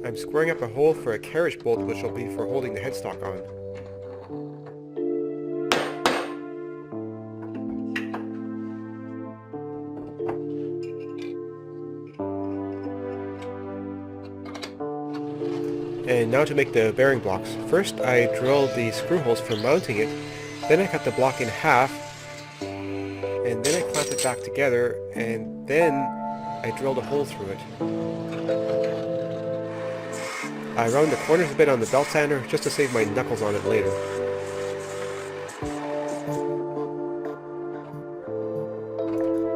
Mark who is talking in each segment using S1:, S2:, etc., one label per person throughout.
S1: I'm squaring up a hole for a carriage bolt, which will be for holding the headstock on. And now to make the bearing blocks. First I drilled the screw holes for mounting it, then I cut the block in half, and then I clamped it back together, and then I drilled a hole through it. I round the corners a bit on the belt sander just to save my knuckles on it later.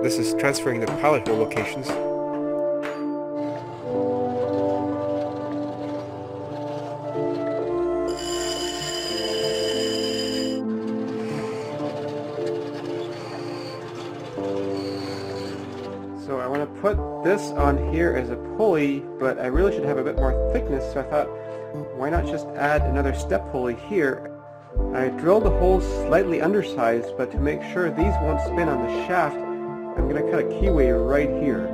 S1: This is transferring the pilot hole locations. So I want to put this on here as a pulley, but I really should have a bit more thickness, so I thought, why not just add another step pulley here? I drilled the holes slightly undersized, but to make sure these won't spin on the shaft, I'm going to cut a keyway right here.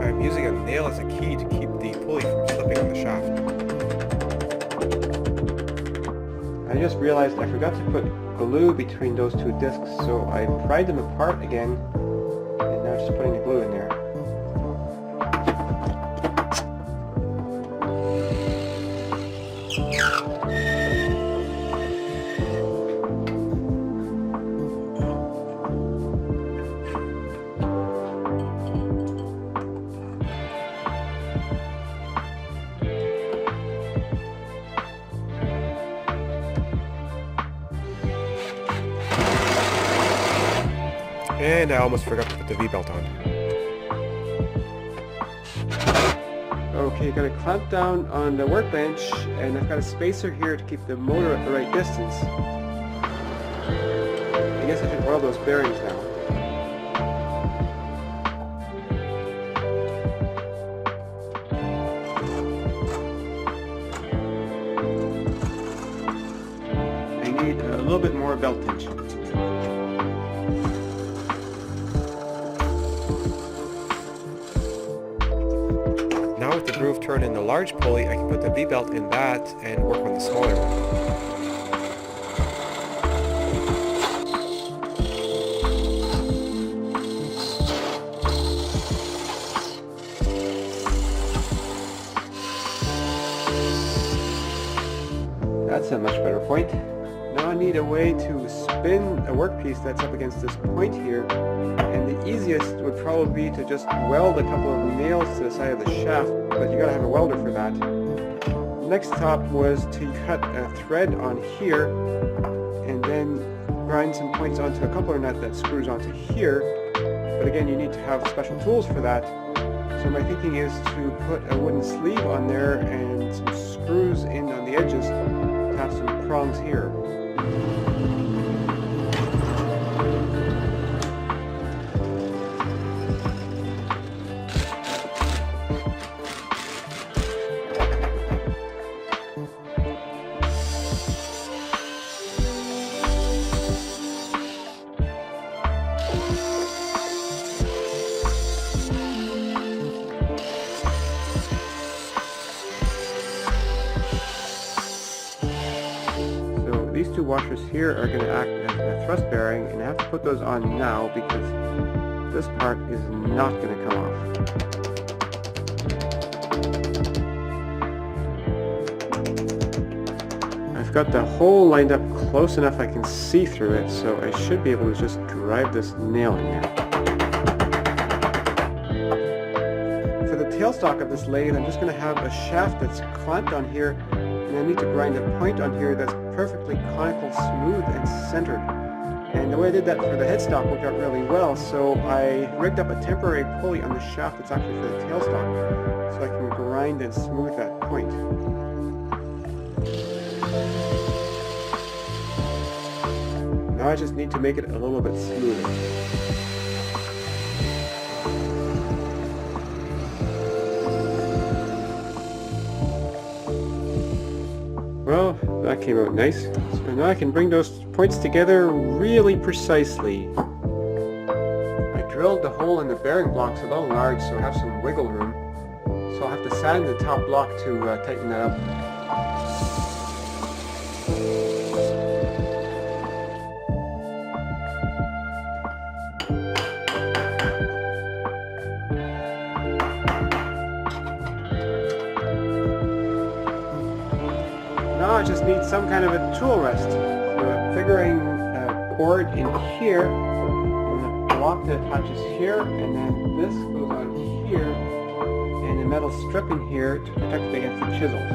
S1: I'm using a nail as a key to keep the pulley from slipping on the shaft. I just realized I forgot to put glue between those two discs, so I pried them apart again, and now just putting the glue in there. And I almost forgot to put the V-belt on. Okay, gonna clamp down on the workbench, and I've got a spacer here to keep the motor at the right distance. I guess I should weld those bearings now. I need a little bit more belt tension. Now with the groove turned in the large pulley, I can put the V-belt in that and work on the smaller one. That's a much better point. Now I need a way to spin a workpiece that's up against this point here, and the easiest would probably be to just weld a couple of nails to the side of the shaft, but you gotta have a welder for that. Next stop was to cut a thread on here, and then grind some points onto a coupler nut that screws onto here, but again you need to have special tools for that. So my thinking is to put a wooden sleeve on there and some screws in on the edges to have some prongs here. These two washers here are going to act as a thrust bearing, and I have to put those on now because this part is not going to come off. I've got the hole lined up close enough I can see through it, so I should be able to just drive this nail in there. For the tailstock of this lathe, I'm just going to have a shaft that's clamped on here, and I need to grind a point on here that's perfectly conical, smooth, and centered. And the way I did that for the headstock worked out really well, so I rigged up a temporary pulley on the shaft that's actually for the tailstock, so I can grind and smooth that point. Now I just need to make it a little bit smoother. Well, that came out nice. So now I can bring those points together really precisely. I drilled the hole in the bearing blocks a little large so I have some wiggle room. So I'll have to sand the top block to tighten that up. Now I just need some kind of a tool rest. So I'm figuring a cord in here, and a block that attaches here, and then this goes on here, and a metal strip in here to protect it against the chisels.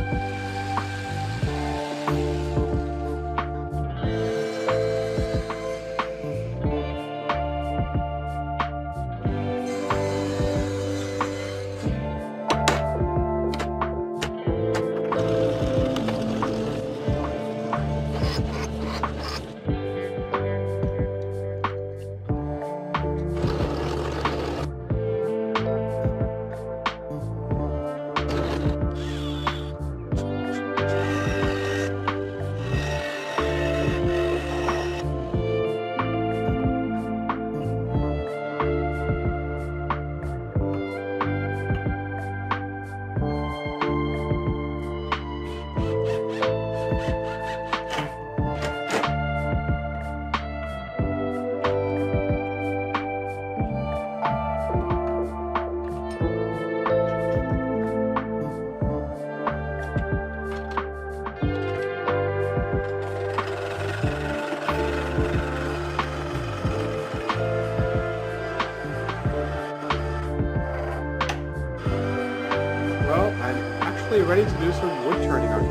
S1: Well, I'm actually ready to do some wood turning on here.